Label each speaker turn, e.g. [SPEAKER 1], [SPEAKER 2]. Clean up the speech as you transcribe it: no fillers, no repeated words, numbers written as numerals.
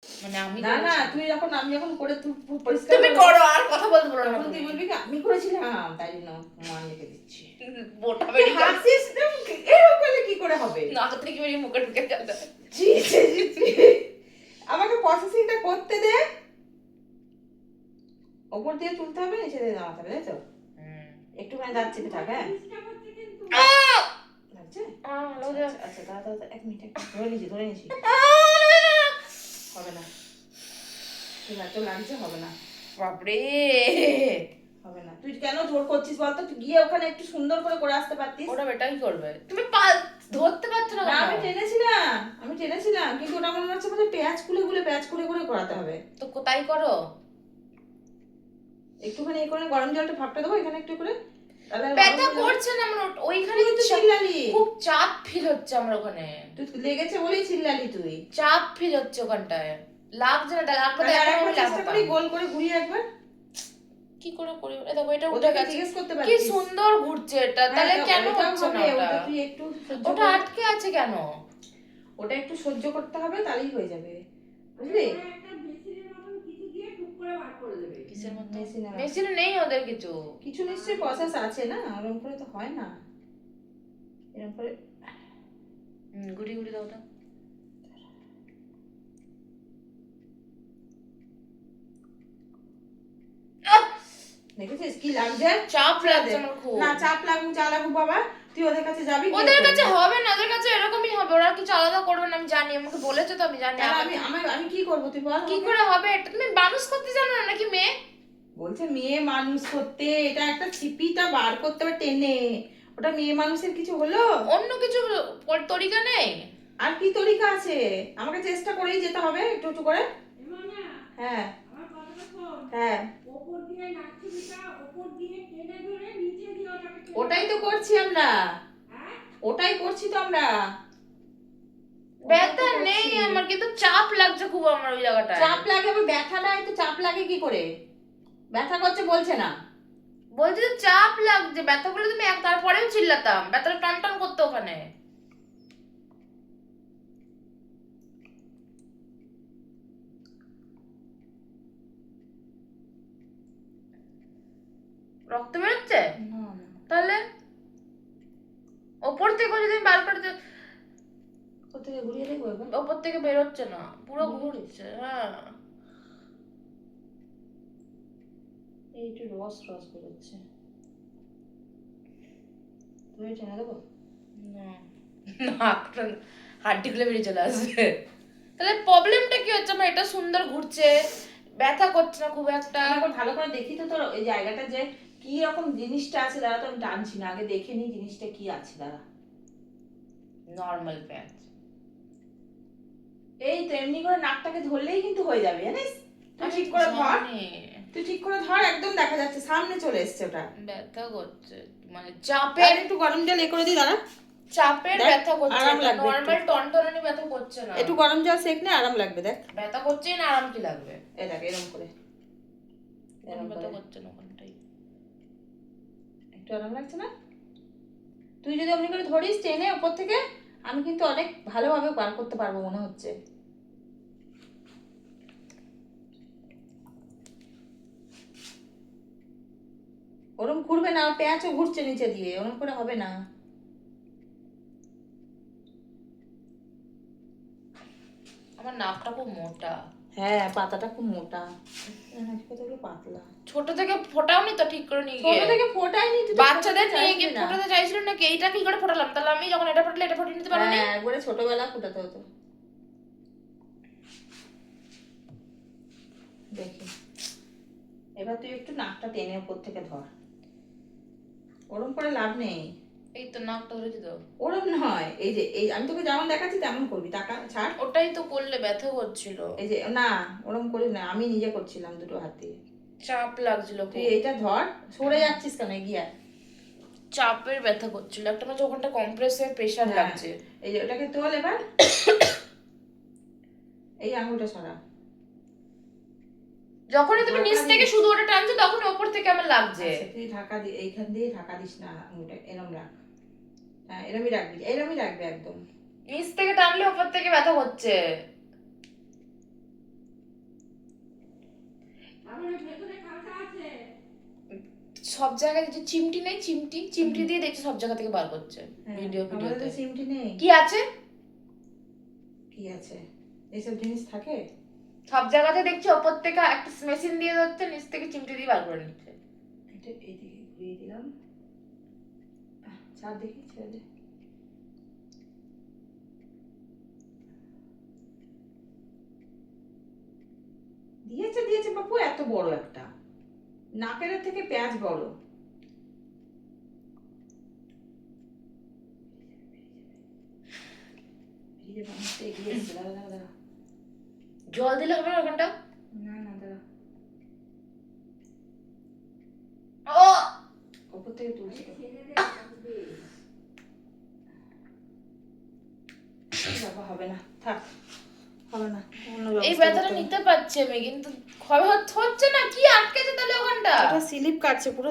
[SPEAKER 1] মানে আমি
[SPEAKER 2] না না, তুই যখন আমি যখন করে তুই পরিষ্কার
[SPEAKER 1] তুমি করো, আর কথা বলতে বলো না।
[SPEAKER 2] তুই বলবি কি আমি করেছিলাম, তাই জন্য মান রেখে দিচ্ছি।
[SPEAKER 1] বোটা
[SPEAKER 2] তুই
[SPEAKER 1] বেরিয়ে গেল।
[SPEAKER 2] হাসিস না, এরকম করলে কি করে হবে?
[SPEAKER 1] নাক থেকে বেরিয়ে মুখে ঢুকে গেল।
[SPEAKER 2] ছি, ছি, ছি, ছি। আমাকে প্রসেসিংটা করতে দে। ওপর দিয়ে তুলতে হবে, নিচে দিয়ে নামাতে হবে, তাই তো? একটুখানি দাঁত চেপে থাক, হ্যাঁ? লাগছে? আচ্ছা দাঁড়া, এক মিনিট, ধরে নিয়েছি। হবে না, ঠিক আছে, তো লাগছে, হবে না।
[SPEAKER 1] বাপরে,
[SPEAKER 2] হবে না। তুই কেন জোর করছিস বলতো? তুই গিয়ে ওখানে একটু সুন্দর করে আসতে পারতিস।
[SPEAKER 1] ওটা বেটাই করবে। তুমি ধরতে পারছো না
[SPEAKER 2] না,
[SPEAKER 1] কেন?
[SPEAKER 2] আমি টেনেছিলাম, কিন্তু ওটা মনে হচ্ছে আমাদের পেঁয়াজ খুলে করাতে হবে।
[SPEAKER 1] তো কোথায় করো?
[SPEAKER 2] একটুখানি করে গরম জলটা ভাপটা দেবো এখানে একটু করে, তাহলে
[SPEAKER 1] ব্যথা করছে না আমার ওইখানে।
[SPEAKER 2] তুই তো চিল্লালি।
[SPEAKER 1] খুব চাপ ফিল হচ্ছে আমার ওখানে।
[SPEAKER 2] তুই লেগেছে বলেই চিল্লালি তুই।
[SPEAKER 1] চাপ ফিল হচ্ছে ওখানটায়। লাগছে না, লাগবে তো এখন আমি
[SPEAKER 2] চেষ্টা করি
[SPEAKER 1] লাগাতাম।
[SPEAKER 2] গোল করে ঘুরিয়ে একবার।
[SPEAKER 1] কি করে করি? এই দেখো এটা উঠে
[SPEAKER 2] ওটাকে
[SPEAKER 1] গেছে।
[SPEAKER 2] জিজ্ঞেস করতে
[SPEAKER 1] কি
[SPEAKER 2] পারতিস।
[SPEAKER 1] সুন্দর ঘুরছে এটা, তাহলে কেন হচ্ছে না ওটা?
[SPEAKER 2] ওটা তুই একটু সহ্য
[SPEAKER 1] ওটা
[SPEAKER 2] কর।
[SPEAKER 1] আটকে আছে কেন?
[SPEAKER 2] ওটা একটু সহ্য করতে হবে, তাহলেই হয়ে যাবে, বুঝলি?
[SPEAKER 1] কিসের মতো?
[SPEAKER 2] মেশিনে
[SPEAKER 1] মেশিনে নেই ওদের কিছু।
[SPEAKER 2] কিছু নিশ্চয়ই প্রসেস আছে না, ওরকম করে তো হয় না, এরকম করে।
[SPEAKER 1] গুড়ি গুড়ি দাও ওটা।
[SPEAKER 2] দেখেছিস কি লাগছে?
[SPEAKER 1] চাপ লাগছে আমার খুব।
[SPEAKER 2] না, চাপ লাগুক যা লাগুক বাবা, তুই ওদের কাছে যাবি।
[SPEAKER 1] ওদের কাছে হবে না, ওদের কাছে এরকমই হবে, ওরা কিছু আলাদা করবে না, আমি জানি, আমাকে বলেছে তো, আমি জানি।
[SPEAKER 2] আমি কি করবো তুই বল?
[SPEAKER 1] কি করে হবে এটা? তুমি মানুষ করতে জানো না নাকি মেয়ে?
[SPEAKER 2] বলছে মেয়ে মানুষ করতে, এটা একটা ছিপিটা বার করতে হবে টেনে, ওটা মেয়ে মানুষের কিছু হলো?
[SPEAKER 1] অন্য কিছু তরিকা নেই?
[SPEAKER 2] আর কি তরিকা আছে? আমাকে চেষ্টা করেই যেতে হবে একটু একটু করে। হ্যাঁ হ্যাঁ, ওটাই তো করছি আমরা, ওটাই করছি তো আমরা।
[SPEAKER 1] ব্যথা নেই আমার, কিন্তু চাপ লাগছে খুব আমার ওই জায়গাটায়।
[SPEAKER 2] চাপ লাগে? আবার ব্যথা নাই তো চাপ লাগে কি করে? ব্যথা করছে বলছে না?
[SPEAKER 1] বলছি তো চাপ লাগছে, ব্যথা বলে তুমি তারপরেও চিল্লাতাম, ব্যথাটা টান টান করতে ওখানে। রক্ত বেরোচ্ছে? তাহলে ওপর থেকে যদি আমি বার করে
[SPEAKER 2] কোথায় ঘুরিয়ে দেখবো এবার?
[SPEAKER 1] ওপর থেকে বেরোচ্ছে না, পুরো ঘুরছে। হ্যাঁ,
[SPEAKER 2] এই একটু রস বেরোচ্ছে, তুমি টেনে দেবো?
[SPEAKER 1] নাকটা হাড্ডিগুলো বেরিয়ে চলে আসবে। তাহলে প্রবলেমটা কি হচ্ছে? আমার এটা সুন্দর ঘুরছে, ব্যথা করছে না খুব একটা।
[SPEAKER 2] এখন ভালো করে দেখি তো তোর এই জায়গাটা যে কি রকম জিনিসটা আছে, দাঁড়া তো আমি টানছি না, আগে দেখে নি জিনিসটা কি আছে, দাঁড়া।
[SPEAKER 1] নরমাল প্যাচ।
[SPEAKER 2] এই তো এমনি করে নাকটাকে ধরলেই কিন্তু হয়ে যাবে, জানিস? তুই ঠিক করে ধর, তুই ঠিক করে ধর, একদম দেখা যাচ্ছে সামনে চলে এসছে ওটা।
[SPEAKER 1] ব্যথা করছে মানে চাপে।
[SPEAKER 2] আর একটু গরম জল করে দিই, দাঁড়া।
[SPEAKER 1] চাপের ব্যথা করছে,
[SPEAKER 2] আরাম লাগবে,
[SPEAKER 1] নরমাল টনটনানি ব্যথা করছে না।
[SPEAKER 2] একটু গরম জল সেক নে, আরাম লাগবে, দেখ।
[SPEAKER 1] ব্যথা করছে না, আরাম কি লাগবে?
[SPEAKER 2] এই দেখ এরকম করে, এরকম
[SPEAKER 1] ব্যথা
[SPEAKER 2] করে
[SPEAKER 1] করছে না ওখানটাই।
[SPEAKER 2] একটু আরাম লাগছে না? তুই যদি অমনি করে ধরিস টেনে উপর থেকে, আমি কিন্তু অনেক ভালোভাবে বার করতে পারবো মনে হচ্ছে। ওরম ঘুরবে না, পেঁয়াজও ঘুরছে নিচে দিয়ে, ওরম করে হবে না।
[SPEAKER 1] আমার নাকটা খুব মোটা।
[SPEAKER 2] হ্যাঁ, পাতাটা খুব মোটা, পাতলা।
[SPEAKER 1] ছোট থেকে ফোটাওনি তো ঠিক করে নিয়ে গিয়ে?
[SPEAKER 2] ছোট থেকে ফোটাইনি, তুই
[SPEAKER 1] বাচ্চাদের নিয়ে গিয়ে ফোটাতে চাইছিল নাকি? এইটা কি করে ফোটালাম তাহলে আমি? যখন এটা ফোটালে এটা ফোটিয়ে নিতে পারোনি?
[SPEAKER 2] হ্যাঁ, একবারে ছোটবেলা ফোটাতে হতো। দেখি, এবার তুই একটু নাকটা টেনে উপর থেকে ধর, ওরম করে লাভ নেই।
[SPEAKER 1] এই তো নাকটা ধরেছি তো।
[SPEAKER 2] ওরম নয়, এই যে এই আমি তোকে যেমন দেখাচ্ছি তেমন করবি, টাকা ছাড়।
[SPEAKER 1] ওটাই তো করলে ব্যথা করছিল।
[SPEAKER 2] এই যে না, ওরম করিস না, আমি নিজে করছিলাম দুটো হাত দিয়ে।
[SPEAKER 1] চাপ লাগছিল
[SPEAKER 2] তুই
[SPEAKER 1] খুব।
[SPEAKER 2] এইটা ধর, সরে যাচ্ছিস কেন, এগিয়ে আয়।
[SPEAKER 1] চাপের ব্যথা করছিল একটা, না ওখানটা কম্প্রেসের প্রেসার লাগছে।
[SPEAKER 2] এই যে ওটাকে তোল এবার, এই আঙুলটা সরা।
[SPEAKER 1] যখনই তুমি নিচ থেকে শুধু ওটা টানছো তখন উপর থেকে আমার লাগছে।
[SPEAKER 2] তুই ঢাকা দি, এইখান দিয়ে ঢাকা দিস না আঙুলটা, এরম রাখ। হ্যাঁ, এরমই রাখবি একদম।
[SPEAKER 1] নিচ থেকে টানলে উপর থেকে ব্যথা হচ্ছে। সব জায়গায় যে চিমটি নেই, চিমটি দিয়ে দেখছি সব জায়গা থেকে বার করছে ভিডিও
[SPEAKER 2] আমাদের
[SPEAKER 1] ভিডিওতে।
[SPEAKER 2] তো চিমটি নেই।
[SPEAKER 1] কি আছে?
[SPEAKER 2] কি আছে? এইসব জিনিস থাকে?
[SPEAKER 1] সব জায়গাতে দেখছি ওপর থেকে একটা মেশিন দিয়ে দিচ্ছে, নিচ থেকে চিমটি দিয়ে বার করে নিচ্ছে।
[SPEAKER 2] এটা এইদিকে ঘুরিয়ে দিলাম, চার দিকে ছেড়ে দে। দিয়েছে বাপু, এত বড় একটা, নাকের থেকে পেঁয়াজ বড়।
[SPEAKER 1] জল দিলে হবে না ওখানটা?
[SPEAKER 2] না না দাঁড়া,
[SPEAKER 1] ও
[SPEAKER 2] ওপর থেকে তুলছি তো। বাবা হবে না, থাক, হবে না।
[SPEAKER 1] এই ব্যথাটা নিতে পারছি আমি, কিন্তু হচ্ছে না, কি আটকেছে তাহলে ওখানটা?
[SPEAKER 2] স্লিপ কাটছে পুরো।